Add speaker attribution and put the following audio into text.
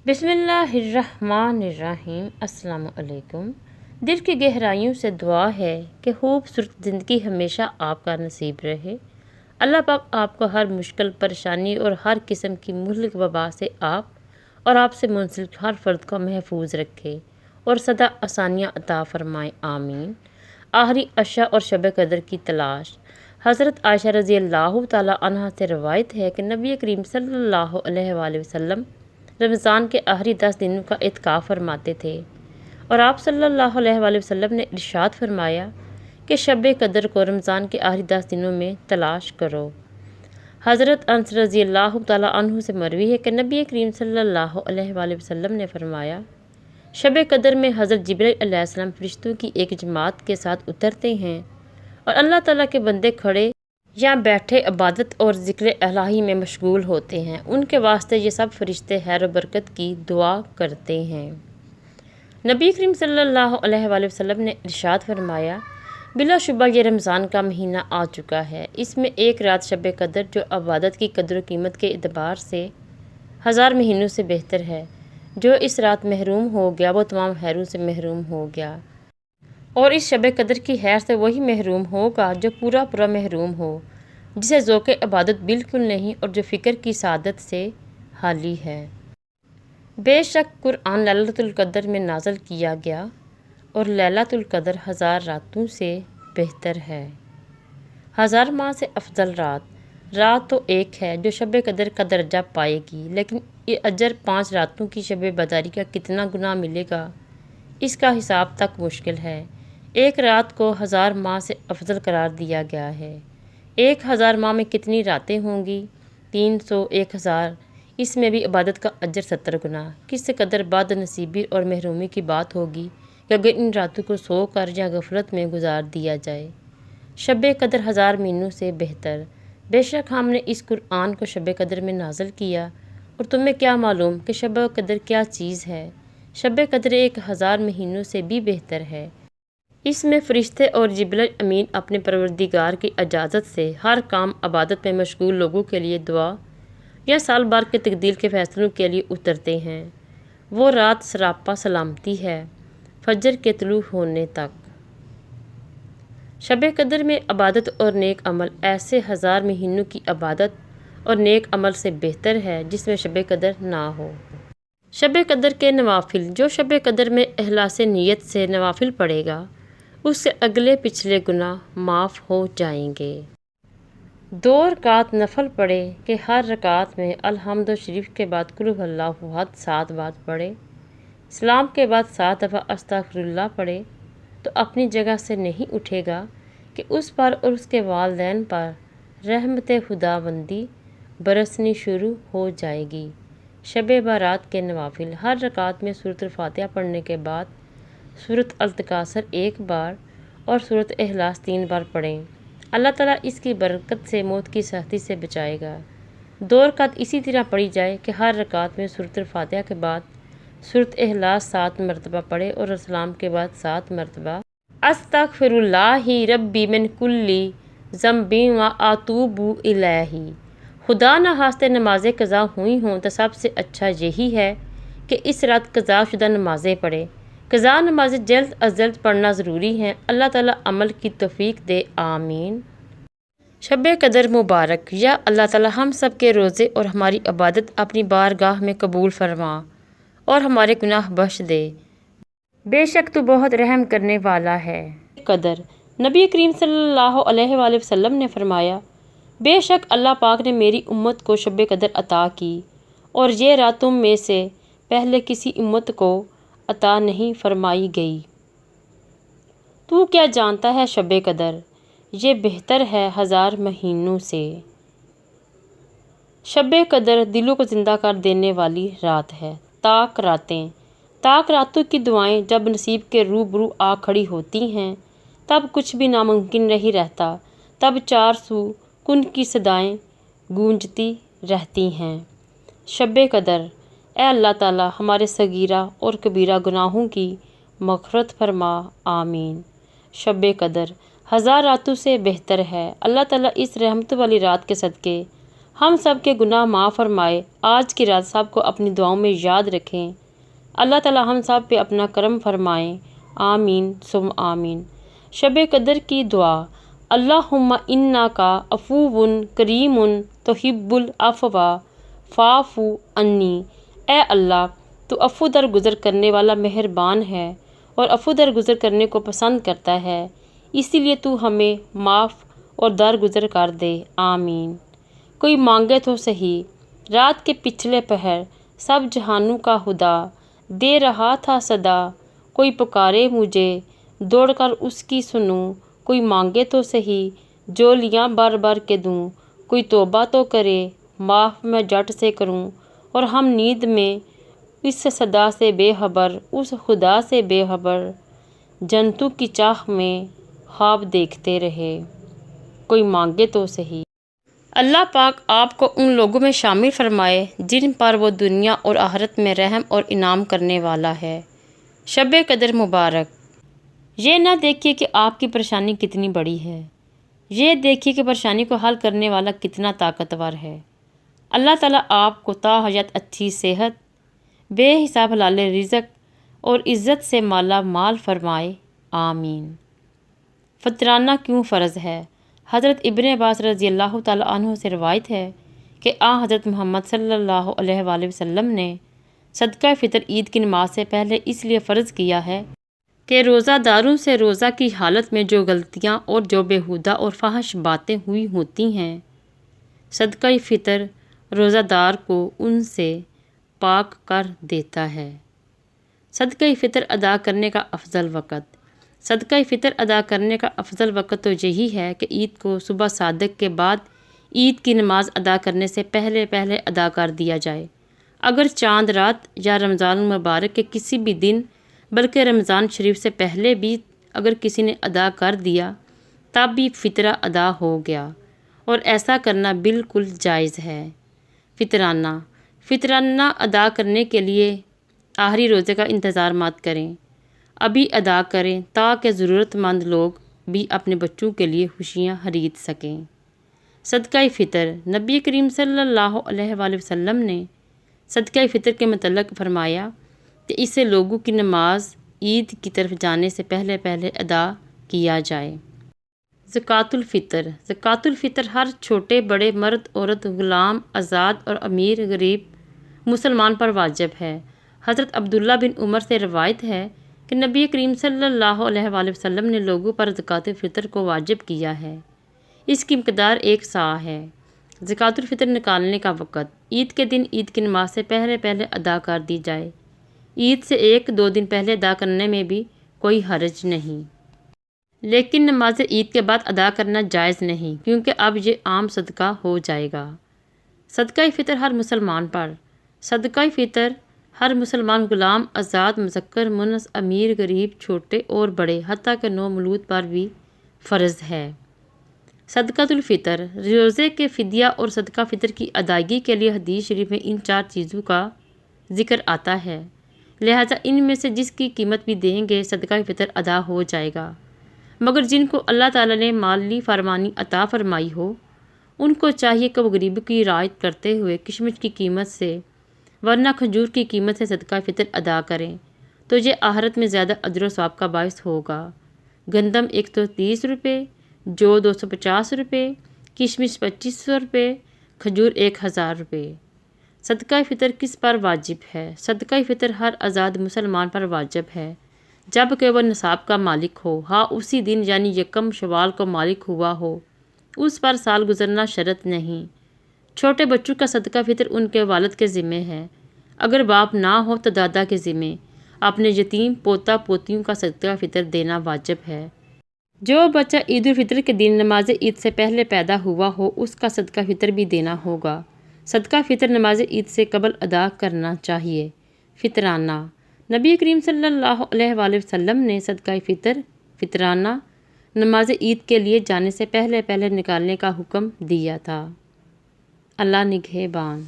Speaker 1: بسم اللہ الرحمن الرحیم۔ السلام علیکم۔ دل کی گہرائیوں سے دعا ہے کہ خوبصورت زندگی ہمیشہ آپ کا نصیب رہے۔ اللہ پاک آپ کو ہر مشکل پریشانی اور ہر قسم کی مہلک وبا سے آپ اور آپ سے منسلک ہر فرد کو محفوظ رکھے اور سدا آسانیاں عطا فرمائے، آمین۔ آخری عشاء اور شب قدر کی تلاش۔ حضرت عائشہ رضی اللہ تعالیٰ عنہ سے روایت ہے کہ نبی کریم صلی اللہ علیہ وآلہ وسلم رمضان کے آخری 10 دنوں کا اعتکاف فرماتے تھے، اور آپ صلی اللہ علیہ وآلہ وسلم نے ارشاد فرمایا کہ شب قدر کو رمضان کے آخری 10 دنوں میں تلاش کرو۔ حضرت انس رضی اللہ تعالیٰ عنہ سے مروی ہے کہ نبی کریم صلی اللہ علیہ وآلہ وسلم نے فرمایا، شب قدر میں حضرت جبرائیل علیہ السلام فرشتوں کی ایک جماعت کے ساتھ اترتے ہیں اور اللہ تعالیٰ کے بندے کھڑے یا بیٹھے عبادت اور ذکر الہی میں مشغول ہوتے ہیں۔ ان کے واسطے یہ سب فرشتے خیر و برکت کی دعا کرتے ہیں۔ نبی کریم صلی اللہ علیہ وآلہ وسلم نے ارشاد فرمایا، بلا شبہ یہ رمضان کا مہینہ آ چکا ہے، اس میں ایک رات شب قدر جو عبادت کی قدر و قیمت کے اعتبار سے 1000 مہینوں سے بہتر ہے۔ جو اس رات محروم ہو گیا وہ تمام خیروں سے محروم ہو گیا، اور اس شب قدر کی خیر سے وہی محروم ہوگا جو پورا محروم ہو، جسے ذوق عبادت بالکل نہیں اور جو فکر کی سعادت سے خالی ہے۔ بے شک قرآن لیلۃ القدر میں نازل کیا گیا اور لیلۃ القدر 1000 راتوں سے بہتر ہے۔ 1000 ماہ سے افضل رات تو ایک ہے جو شب قدر کا درجہ پائے گی، لیکن یہ اجر 5 راتوں کی شب بیداری کا کتنا گناہ ملے گا، اس کا حساب تک مشکل ہے۔ ایک رات کو 1000 ماہ سے افضل قرار دیا گیا ہے۔ 1000 ماہ میں کتنی راتیں ہوں گی؟ 300، 1000۔ اس میں بھی عبادت کا اجر 70 گنا۔ کس قدر بد نصیبی اور محرومی کی بات ہوگی کہ اگر ان راتوں کو سو کر یا غفلت میں گزار دیا جائے۔ شب قدر 1000 مہینوں سے بہتر۔ بے شک ہم نے اس قرآن کو شب قدر میں نازل کیا، اور تمہیں کیا معلوم کہ شب قدر کیا چیز ہے؟ شب قدر 1000 مہینوں سے بھی بہتر ہے۔ اس میں فرشتے اور جبرائیل امین اپنے پروردگار کی اجازت سے ہر کام عبادت میں مشغول لوگوں کے لیے دعا یا سال بھر کے تقدیر کے فیصلوں کے لیے اترتے ہیں۔ وہ رات سراپا سلامتی ہے فجر کے طلوع ہونے تک۔ شب قدر میں عبادت اور نیک عمل ایسے 1000 مہینوں کی عبادت اور نیک عمل سے بہتر ہے جس میں شب قدر نہ ہو۔ شب قدر کے نوافل۔ جو شب قدر میں اخلاص نیت سے نوافل پڑھے گا، اس سے اگلے پچھلے گناہ معاف ہو جائیں گے۔ 2 رکعت نفل پڑھے کہ ہر رکعت میں الحمد شریف کے بعد قل ھو اللہ احد 7 بار پڑھے، سلام کے بعد 7 دفعہ استغفر اللہ پڑھے، تو اپنی جگہ سے نہیں اٹھے گا کہ اس پر اور اس کے والدین پر رحمت خداوندی برسنی شروع ہو جائے گی۔ شب برات کے نوافل۔ ہر رکعت میں سورۃ الفاتحہ پڑھنے کے بعد سورۃ التکاثر 1 بار اور سورۃ اخلاص 3 بار پڑھیں۔ اللہ تعالیٰ اس کی برکت سے موت کی سختی سے بچائے گا۔ 2 رکعت اسی طرح پڑھی جائے کہ ہر رکعت میں سورۃ الفاتحہ کے بعد سورۃ اخلاص 7 مرتبہ پڑھے اور السلام کے بعد 7 مرتبہ استغفر اللہ ربی من کل ذنب و اتوب الیہ۔ خدا نہ خواستہ نمازیں قضا ہوئی ہوں تو سب سے اچھا یہی ہے کہ اس رات قضا شدہ نمازیں پڑھے۔ قضا نمازیں جلد از جلد پڑھنا ضروری ہے۔ اللہ تعالیٰ عمل کی توفیق دے، آمین۔ شب قدر مبارک۔ یا اللہ تعالیٰ ہم سب کے روزے اور ہماری عبادت اپنی بارگاہ میں قبول فرما اور ہمارے گناہ بخش دے۔ بے شک تو بہت رحم کرنے والا ہے۔ قدر۔ نبی کریم صلی اللہ علیہ وآلہ وسلم نے فرمایا، بے شک اللہ پاک نے میری امت کو شب قدر عطا کی، اور یہ راتوں میں سے پہلے کسی امت کو عطا نہیں فرمائی گئی۔ تو کیا جانتا ہے شب قدر؟ یہ بہتر ہے 1000 مہینوں سے۔ شب قدر دلوں کو زندہ کر دینے والی رات ہے۔ طاق راتیں۔ طاق راتوں کی دعائیں جب نصیب کے روبرو آ کھڑی ہوتی ہیں تب کچھ بھی ناممکن نہیں رہتا، تب 4 سو کن کی صدائیں گونجتی رہتی ہیں۔ شب قدر۔ اے اللہ تعالیٰ ہمارے صغیرہ اور کبیرہ گناہوں کی مغفرت فرما، آمین۔ شب قدر 1000 راتوں سے بہتر ہے۔ اللہ تعالیٰ اس رحمت والی رات کے صدقے ہم سب کے گناہ معاف فرمائے۔ آج کی رات سب کو اپنی دعاؤں میں یاد رکھیں۔ اللہ تعالی ہم سب پہ اپنا کرم فرمائیں۔ آمین ثم آمین۔ شب قدر کی دعا۔ اللہم انکا عفو کریم تحب العفو فاعف عنی۔ اے اللہ، تو عفو درگزر کرنے والا مہربان ہے اور عفو درگزر کرنے کو پسند کرتا ہے، اسی لیے تو ہمیں معاف اور درگزر کر دے۔ آمین۔ کوئی مانگے تو صحیح۔ رات کے پچھلے پہر سب جہانوں کا خدا دے رہا تھا صدا، کوئی پکارے مجھے دوڑ کر اس کی سنوں، کوئی مانگے تو صحیح جولیاں بھر بھر کے دوں، کوئی توبہ تو کرے معاف میں جٹ سے کروں، اور ہم نیند میں اس صدا سے بے خبر، اس خدا سے بے خبر، جنتوں کی چاہ میں خواب دیکھتے رہے، کوئی مانگے تو صحیح۔ اللہ پاک آپ کو ان لوگوں میں شامل فرمائے جن پر وہ دنیا اور آخرت میں رحم اور انعام کرنے والا ہے۔ شب قدر مبارک۔ یہ نہ دیکھیے کہ آپ کی پریشانی کتنی بڑی ہے، یہ دیکھیے کہ پریشانی کو حل کرنے والا کتنا طاقتور ہے۔ اللہ تعالیٰ آپ کو تا حیات اچھی صحت، بے حساب حلال رزق اور عزت سے مالا مال فرمائے۔ آمین۔ فطرانہ کیوں فرض ہے؟ حضرت ابن عباس رضی اللہ تعالیٰ عنہ سے روایت ہے کہ حضرت محمد صلی اللہ علیہ وآلہ وسلم نے صدقہ فطر عید کی نماز سے پہلے اس لیے فرض کیا ہے کہ روزہ داروں سے روزہ کی حالت میں جو غلطیاں اور جو بیہودہ اور فحش باتیں ہوئی ہوتی ہیں، صدقہ فطر روزہ دار کو ان سے پاک کر دیتا ہے۔ صدقہ فطر ادا کرنے کا افضل وقت۔ صدقہ فطر ادا کرنے کا افضل وقت تو یہی ہے کہ عید کو صبح صادق کے بعد عید کی نماز ادا کرنے سے پہلے ادا کر دیا جائے۔ اگر چاند رات یا رمضان المبارک کے کسی بھی دن بلکہ رمضان شریف سے پہلے بھی اگر کسی نے ادا کر دیا تب بھی فطرہ ادا ہو گیا، اور ایسا کرنا بالکل جائز ہے۔ فطرانہ ادا کرنے کے لیے آخری روزے کا انتظار مت کریں، ابھی ادا کریں تاکہ ضرورت مند لوگ بھی اپنے بچوں کے لیے خوشیاں خرید سکیں۔ صدقہ فطر۔ نبی کریم صلی اللہ علیہ وآلہ وسلم نے صدقہ فطر کے متعلق فرمایا کہ اسے لوگوں کی نماز عید کی طرف جانے سے پہلے ادا کیا جائے۔ زکوٰۃ الفطر۔ زکوٰۃ الفطر ہر چھوٹے بڑے، مرد عورت، غلام آزاد اور امیر غریب مسلمان پر واجب ہے۔ حضرت عبداللہ بن عمر سے روایت ہے کہ نبی کریم صلی اللہ علیہ وآلہ وسلم نے لوگوں پر زکوٰۃ الفطر کو واجب کیا ہے۔ اس کی مقدار 1 صاع ہے۔ زکوٰۃ الفطر نکالنے کا وقت۔ عید کے دن عید کی نماز سے پہلے ادا کر دی جائے۔ عید سے 1-2 دن پہلے ادا کرنے میں بھی کوئی حرج نہیں، لیکن نماز عید کے بعد ادا کرنا جائز نہیں، کیونکہ اب یہ عام صدقہ ہو جائے گا۔ صدقہ فطر ہر مسلمان پر۔ صدقہ فطر ہر مسلمان غلام آزاد مذکر مؤنث امیر غریب چھوٹے اور بڑے حتیٰ کہ نو مولود پر بھی فرض ہے۔ صدقۃ الفطر۔ روزے کے فدیہ اور صدقہ فطر کی ادائیگی کے لیے حدیث شریف میں ان 4 چیزوں کا ذکر آتا ہے، لہٰذا ان میں سے جس کی قیمت بھی دیں گے صدقہ فطر ادا ہو جائے گا، مگر جن کو اللہ تعالیٰ نے مالی فراوانی عطا فرمائی ہو ان کو چاہیے کہ وہ غریبوں کی رعایت کرتے ہوئے کشمش کی قیمت سے ورنہ کھجور کی قیمت سے صدقہ فطر ادا کریں، تو یہ آخرت میں زیادہ اجر و ثواب کا باعث ہوگا۔ گندم 130 روپے، جو 250 روپے، کشمش 2500 روپے، کھجور 1000 روپے۔ صدقہ فطر کس پر واجب ہے؟ صدقہ فطر ہر آزاد مسلمان پر واجب ہے جب کہ وہ نصاب کا مالک ہو، ہاں اسی دن یعنی 1 شوال کو مالک ہوا ہو، اس پر سال گزرنا شرط نہیں۔ چھوٹے بچوں کا صدقہ فطر ان کے والد کے ذمہ ہے، اگر باپ نہ ہو تو دادا کے ذمہ۔ اپنے یتیم پوتا پوتیوں کا صدقہ فطر دینا واجب ہے۔ جو بچہ عید الفطر کے دن نماز عید سے پہلے پیدا ہوا ہو اس کا صدقہ فطر بھی دینا ہوگا۔ صدقہ فطر نماز عید سے قبل ادا کرنا چاہیے۔ فطرانہ۔ نبی کریم صلی اللہ علیہ وآلہ وسلم نے صدقہ فطر فطرانہ نماز عید کے لیے جانے سے پہلے نکالنے کا حکم دیا تھا۔ اللہ نگہبان۔